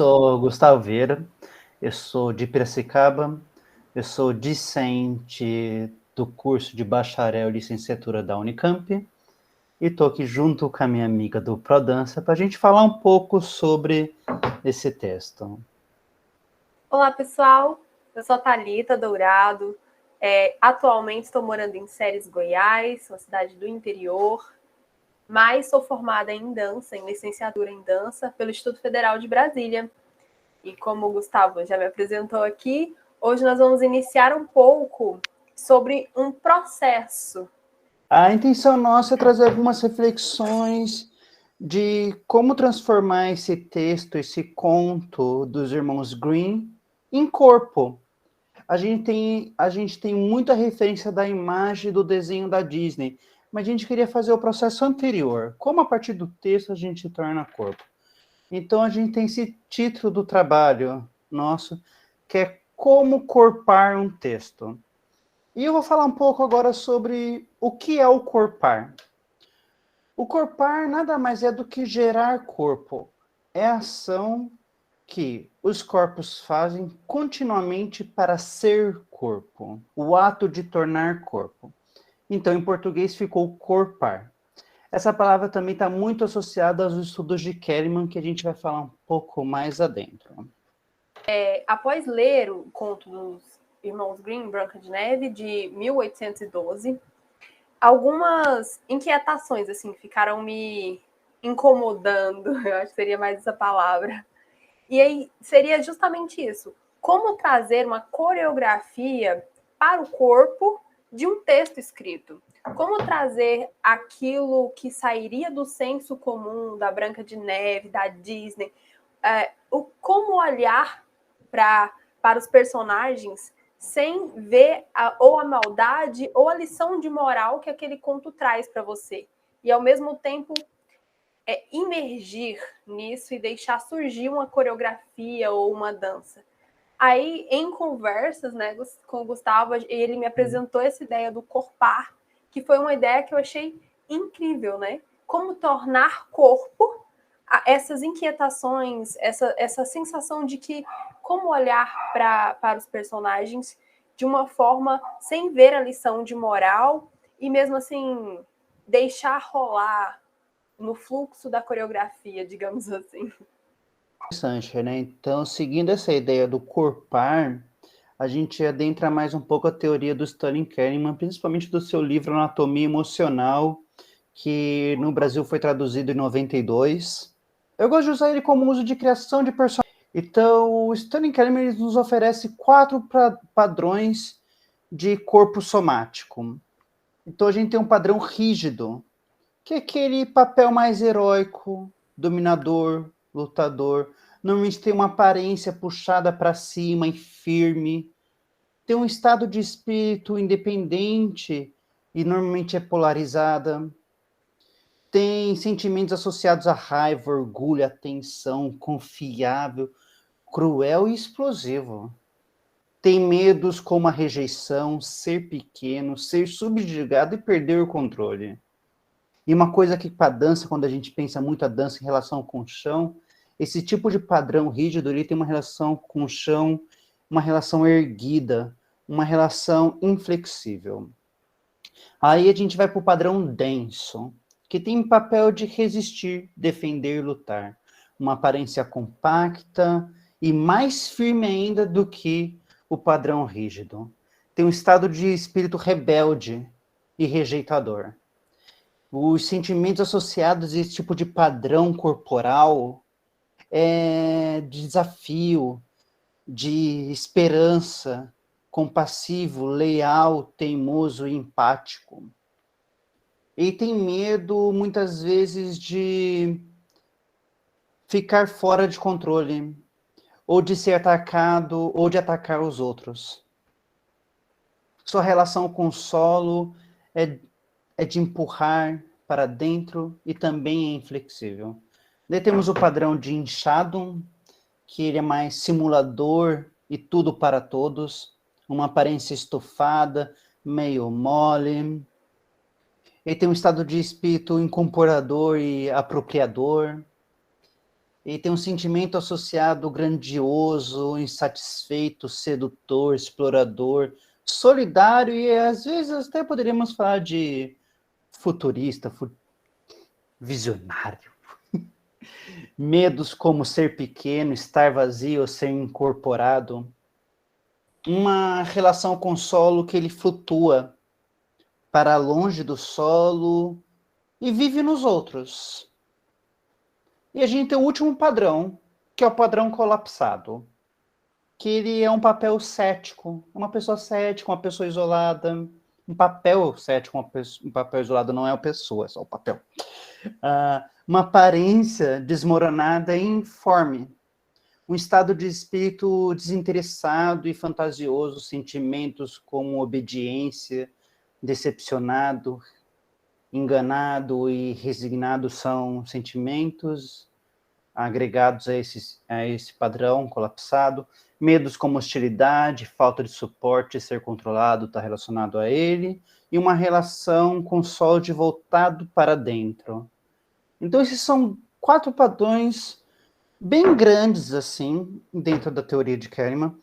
Sou Gustavo Vieira, eu sou de Piracicaba, eu sou discente do curso de bacharel e licenciatura da Unicamp e estou aqui junto com a minha amiga do ProDança para a gente falar um pouco sobre esse texto. Olá, pessoal. Eu sou a Thalita Dourado. Atualmente estou morando em Ceres, Goiás, uma cidade do interior, mas sou formada em dança, em licenciatura em dança, pelo Instituto Federal de Brasília. E como o Gustavo já me apresentou aqui, hoje nós vamos iniciar um pouco sobre um processo. A intenção nossa é trazer algumas reflexões de como transformar esse texto, esse conto dos irmãos Grimm em corpo. A gente tem muita referência da imagem do desenho da Disney, mas a gente queria fazer o processo anterior. Como a partir do texto a gente torna corpo. Então a gente tem esse título do trabalho nosso, que é Como Corpar um Texto. E eu vou falar um pouco agora sobre o que é o corpar. O corpar nada mais é do que gerar corpo. É a ação que os corpos fazem continuamente para ser corpo, o ato de tornar corpo. Então, em português ficou corpar. Essa palavra também está muito associada aos estudos de Kahneman, que a gente vai falar um pouco mais adentro. Após ler o conto dos irmãos Grimm, Branca de Neve, de 1812, algumas inquietações assim ficaram me incomodando, eu acho que seria mais essa palavra. E aí seria justamente isso: como trazer uma coreografia para o corpo de um texto escrito? Como trazer aquilo que sairia do senso comum da Branca de Neve, da Disney, como olhar para os personagens sem ver ou a maldade ou a lição de moral que aquele conto traz para você. E, ao mesmo tempo, imergir nisso e deixar surgir uma coreografia ou uma dança. Aí, em conversas, né, com o Gustavo, ele me apresentou essa ideia do corpar, que foi uma ideia que eu achei incrível, né? Como tornar corpo essas inquietações, essa sensação de que como olhar para os personagens de uma forma sem ver a lição de moral e mesmo assim deixar rolar no fluxo da coreografia, digamos assim. Interessante, né? Então, seguindo essa ideia do corpar, a gente adentra mais um pouco a teoria do Stanley Kahneman, principalmente do seu livro Anatomia Emocional, que no Brasil foi traduzido em 92. Eu gosto de usar ele como uso de criação de personagens. Então, o Stanley Kahneman nos oferece 4 padrões de corpo somático. Então, a gente tem um padrão rígido, que é aquele papel mais heróico, dominador, lutador. Normalmente tem uma aparência puxada para cima e firme. Tem um estado de espírito independente e normalmente é polarizada. Tem sentimentos associados a raiva, orgulho, atenção, confiável, cruel e explosivo. Tem medos como a rejeição, ser pequeno, ser subjugado e perder o controle. E uma coisa que para a dança, quando a gente pensa muito a dança em relação com o chão, esse tipo de padrão rígido, ele tem uma relação com o chão, uma relação erguida, uma relação inflexível. Aí a gente vai para o padrão denso, que tem papel de resistir, defender, lutar. Uma aparência compacta e mais firme ainda do que o padrão rígido. Tem um estado de espírito rebelde e rejeitador. Os sentimentos associados a esse tipo de padrão corporal é de desafio, de esperança, compassivo, leal, teimoso e empático. E tem medo, muitas vezes, de ficar fora de controle, ou de ser atacado, ou de atacar os outros. Sua relação com o solo é de empurrar para dentro e também é inflexível. Daí temos o padrão de inchado, que ele é mais simulador e tudo para todos, uma aparência estufada, meio mole. Ele tem um estado de espírito incorporador e apropriador. Ele tem um sentimento associado grandioso, insatisfeito, sedutor, explorador, solidário e às vezes até poderíamos falar de futurista, visionário. Medos como ser pequeno, estar vazio, ser incorporado. Uma relação com o solo que ele flutua para longe do solo e vive nos outros. E a gente tem o último padrão, que é o padrão colapsado. Que ele é um papel cético, uma pessoa cética, uma pessoa isolada. Um papel cético, um papel isolado não é uma pessoa, é só o papel. Uma aparência desmoronada e informe. Um estado de espírito desinteressado e fantasioso, sentimentos como obediência, decepcionado, enganado e resignado são sentimentos agregados a esse padrão colapsado. Medos como hostilidade, falta de suporte, ser controlado está relacionado a ele, e uma relação com o sol de voltado para dentro. Então, esses são 4 padrões bem grandes, assim, dentro da teoria de Kahneman,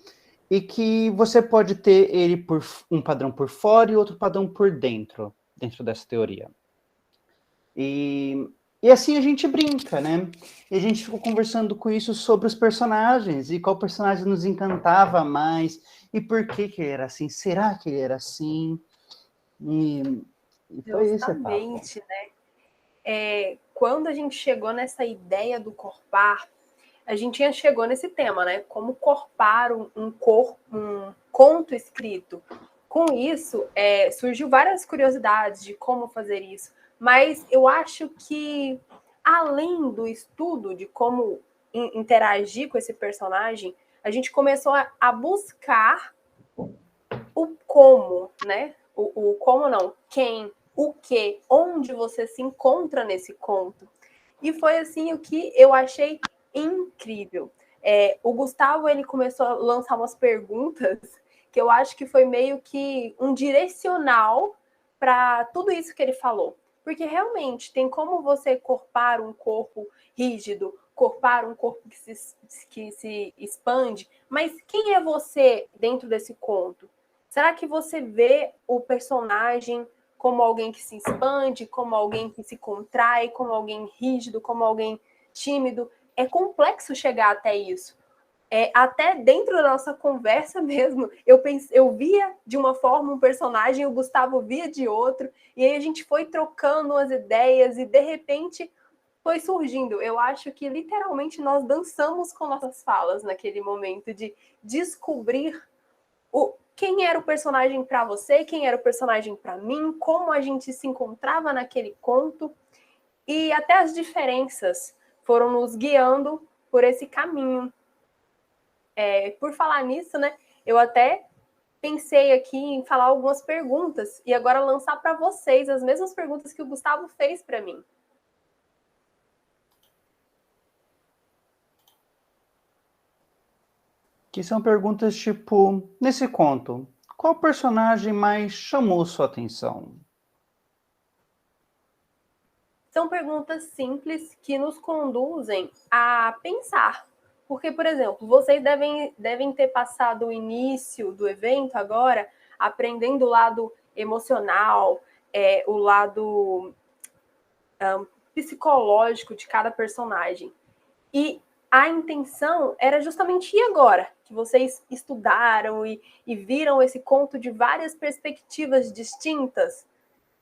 e que você pode ter ele por um padrão por fora e outro padrão por dentro dessa teoria. E assim a gente brinca, né? E a gente ficou conversando com isso sobre os personagens, e qual personagem nos encantava mais, e por que ele era assim, será que ele era assim? E foi esse papo. Justamente, né? Quando a gente chegou nessa ideia do corpar, a gente já chegou nesse tema, né? Como corpar um conto escrito. Com isso, surgiu várias curiosidades de como fazer isso, mas eu acho que, além do estudo de como interagir com esse personagem, a gente começou a buscar o como, né? O como não, quem, o que, onde você se encontra nesse conto. E foi assim o que eu achei incrível. O Gustavo, ele começou a lançar umas perguntas que eu acho que foi meio que um direcional para tudo isso que ele falou. Porque realmente tem como você corpar um corpo rígido, corpar um corpo que se expande, mas quem é você dentro desse conto? Será que você vê o personagem como alguém que se expande, como alguém que se contrai, como alguém rígido, como alguém tímido? É complexo chegar até isso. Até dentro da nossa conversa mesmo, eu via de uma forma um personagem, o Gustavo via de outro, e aí a gente foi trocando as ideias e de repente foi surgindo. Eu acho que literalmente nós dançamos com nossas falas naquele momento de descobrir quem era o personagem para você, quem era o personagem para mim, como a gente se encontrava naquele conto, e até as diferenças foram nos guiando por esse caminho. Por falar nisso, né, eu até pensei aqui em falar algumas perguntas e agora lançar para vocês as mesmas perguntas que o Gustavo fez para mim. Que são perguntas tipo, nesse conto, qual personagem mais chamou sua atenção? São perguntas simples que nos conduzem a pensar. Porque, por exemplo, vocês devem ter passado o início do evento agora aprendendo o lado emocional, o lado psicológico de cada personagem. E a intenção era justamente ir agora, que vocês estudaram e viram esse conto de várias perspectivas distintas.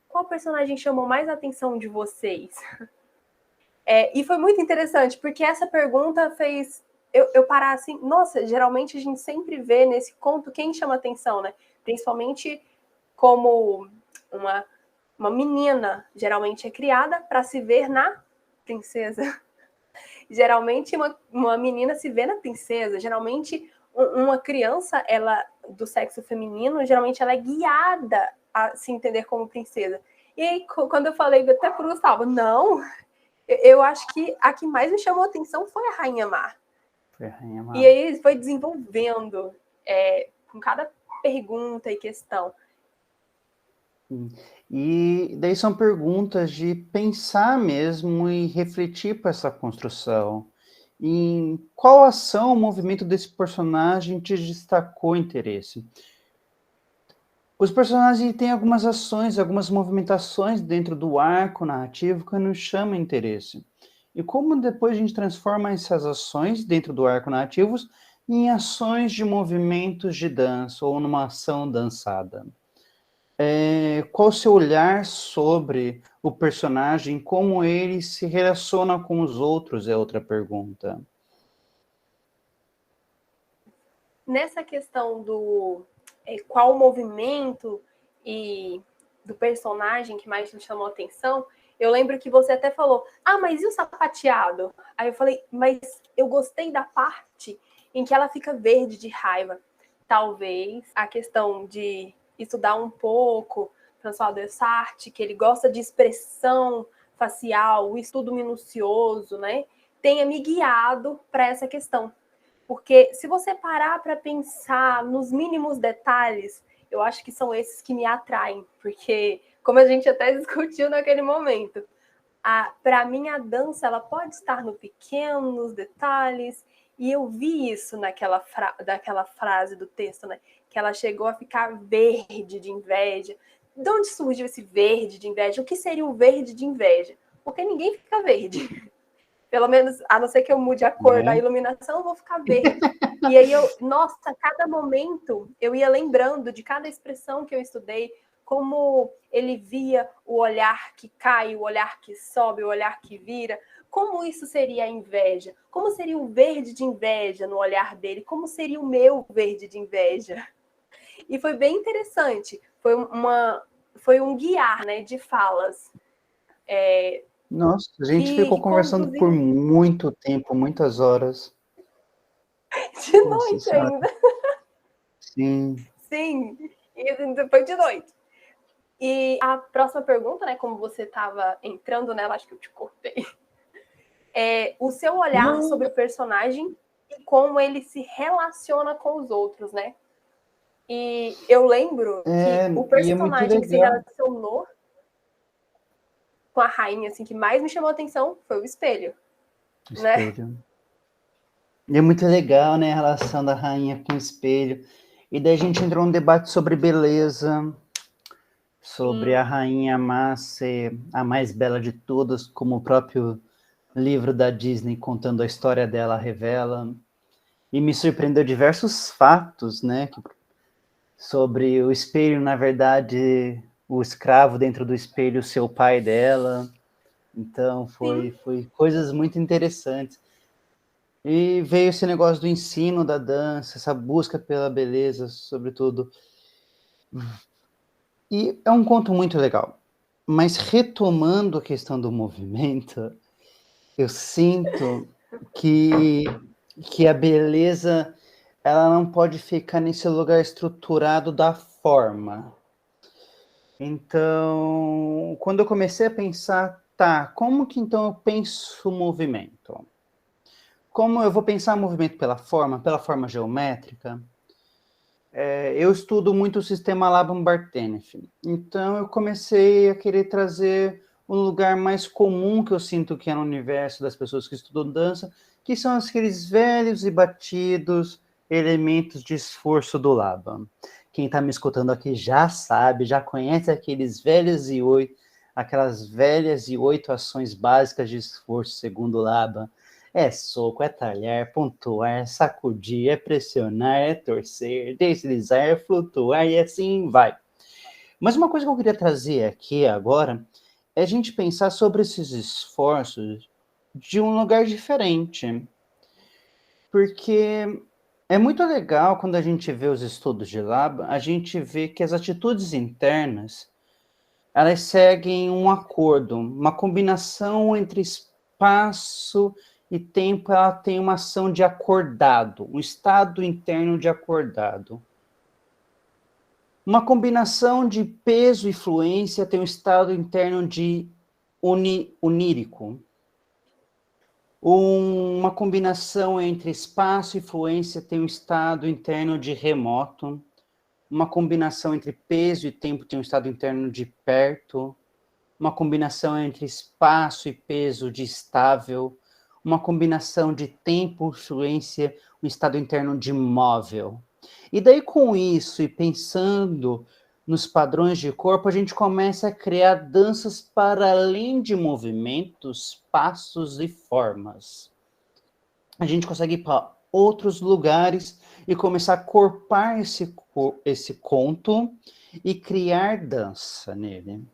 Qual personagem chamou mais a atenção de vocês? E foi muito interessante, porque essa pergunta fez eu parar assim, nossa, geralmente a gente sempre vê nesse conto quem chama atenção, né? Principalmente como uma menina, geralmente é criada para se ver na princesa. Geralmente uma menina se vê na princesa, geralmente uma criança, ela do sexo feminino, geralmente ela é guiada a se entender como princesa. E aí, quando eu falei até pro Gustavo, não, eu acho que a que mais me chamou a atenção foi a Rainha Mar. Foi a Rainha Mar. E aí foi desenvolvendo com cada pergunta e questão. E daí são perguntas de pensar mesmo e refletir para essa construção. em qual ação ou movimento desse personagem te destacou interesse. Os personagens têm algumas ações, algumas movimentações dentro do arco narrativo que nos chamam interesse. E como depois a gente transforma essas ações dentro do arco narrativo em ações de movimentos de dança ou numa ação dançada. Qual o seu olhar sobre o personagem, como ele se relaciona com os outros, é outra pergunta. Nessa questão do qual o movimento e do personagem que mais te chamou a atenção, eu lembro que você até falou, mas e o sapateado? Aí eu falei, mas eu gostei da parte em que ela fica verde de raiva. Talvez a questão de estudar um pouco François Dessart, que ele gosta de expressão facial, o estudo minucioso, né, tenha me guiado para essa questão. Porque se você parar para pensar nos mínimos detalhes, eu acho que são esses que me atraem. Porque, como a gente até discutiu naquele momento, para mim a dança ela pode estar no pequeno, nos detalhes. E eu vi isso daquela frase do texto, né? Que ela chegou a ficar verde de inveja. De onde surgiu esse verde de inveja? O que seria o verde de inveja? Porque ninguém fica verde. Pelo menos, a não ser que eu mude a cor da iluminação, eu vou ficar verde. E aí nossa, cada momento eu ia lembrando de cada expressão que eu estudei, como ele via o olhar que cai, o olhar que sobe, o olhar que vira. Como isso seria a inveja? Como seria o verde de inveja no olhar dele? Como seria o meu verde de inveja? E foi bem interessante. Foi um guiar, né, de falas. Nossa, a gente ficou conversando por muito tempo, muitas horas. De noite ainda. Sim. Sim, e depois de noite. E a próxima pergunta, né, como você estava entrando nela, acho que eu te cortei, é o seu olhar sobre o personagem e como ele se relaciona com os outros, né? E eu lembro que o personagem que se relacionou com a rainha, assim, que mais me chamou a atenção foi o espelho. Espelho. Né? E é muito legal, né, a relação da rainha com o espelho. E daí a gente entrou num debate sobre beleza, sobre a rainha amar ser a mais bela de todas, como o próprio livro da Disney contando a história dela revela. E me surpreendeu diversos fatos, né, sobre o espelho, na verdade, o escravo dentro do espelho, ser o pai dela. Então, foi coisas muito interessantes. E veio esse negócio do ensino da dança, essa busca pela beleza, sobretudo. E é um conto muito legal. Mas retomando a questão do movimento, eu sinto que a beleza ela não pode ficar nesse lugar estruturado da forma. Então, quando eu comecei a pensar, como que então eu penso o movimento? Como eu vou pensar o movimento pela forma geométrica? Eu estudo muito o sistema Laban-Barthénef. Então, eu comecei a querer trazer um lugar mais comum que eu sinto que é no universo das pessoas que estudam dança, que são aqueles velhos e batidos elementos de esforço do Laban. Quem está me escutando aqui já sabe, já conhece aquelas velhas e 8 ações básicas de esforço segundo o Laban. É soco, é talhar, é pontuar, é sacudir, é pressionar, é torcer, deslizar, é flutuar e assim vai. Mas uma coisa que eu queria trazer aqui agora é a gente pensar sobre esses esforços de um lugar diferente. Porque é muito legal quando a gente vê os estudos de Laban, a gente vê que as atitudes internas, elas seguem um acordo, uma combinação entre espaço e tempo, ela tem uma ação de acordado, um estado interno de acordado. Uma combinação de peso e fluência tem um estado interno de onírico. Uma combinação entre espaço e fluência tem um estado interno de remoto. Uma combinação entre peso e tempo tem um estado interno de perto. Uma combinação entre espaço e peso de estável. uma combinação de tempo, fluência, um estado interno de móvel. E daí, com isso, e pensando nos padrões de corpo, a gente começa a criar danças para além de movimentos, passos e formas. A gente consegue ir para outros lugares e começar a corpar esse conto e criar dança nele.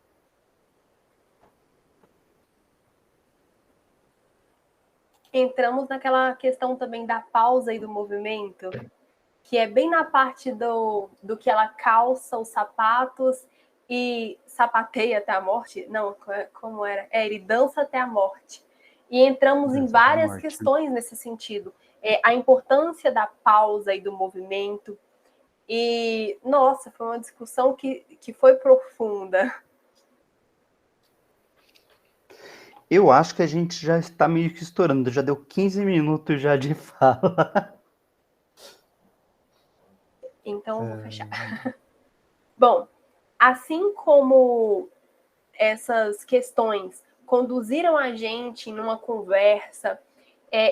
Entramos naquela questão também da pausa e do movimento, que é bem na parte do que ela calça os sapatos e sapateia até a morte. Não, como era? Ele dança até a morte. E entramos em várias questões nesse sentido. A importância da pausa e do movimento. E, nossa, foi uma discussão que foi profunda. Eu acho que a gente já está meio que estourando, já deu 15 minutos já de fala. Então, eu vou fechar. Bom, assim como essas questões conduziram a gente numa conversa,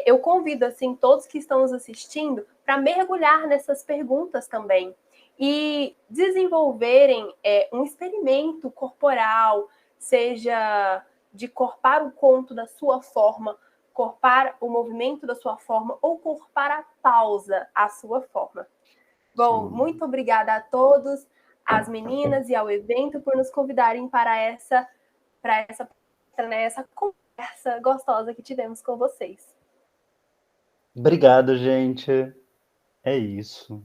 eu convido assim todos que estão nos assistindo para mergulhar nessas perguntas também e desenvolverem um experimento corporal, seja de corpar o conto da sua forma, corpar o movimento da sua forma ou corpar a pausa à sua forma. Bom, muito obrigada a todos, às meninas e ao evento por nos convidarem para essa conversa gostosa que tivemos com vocês. Obrigado, gente. É isso.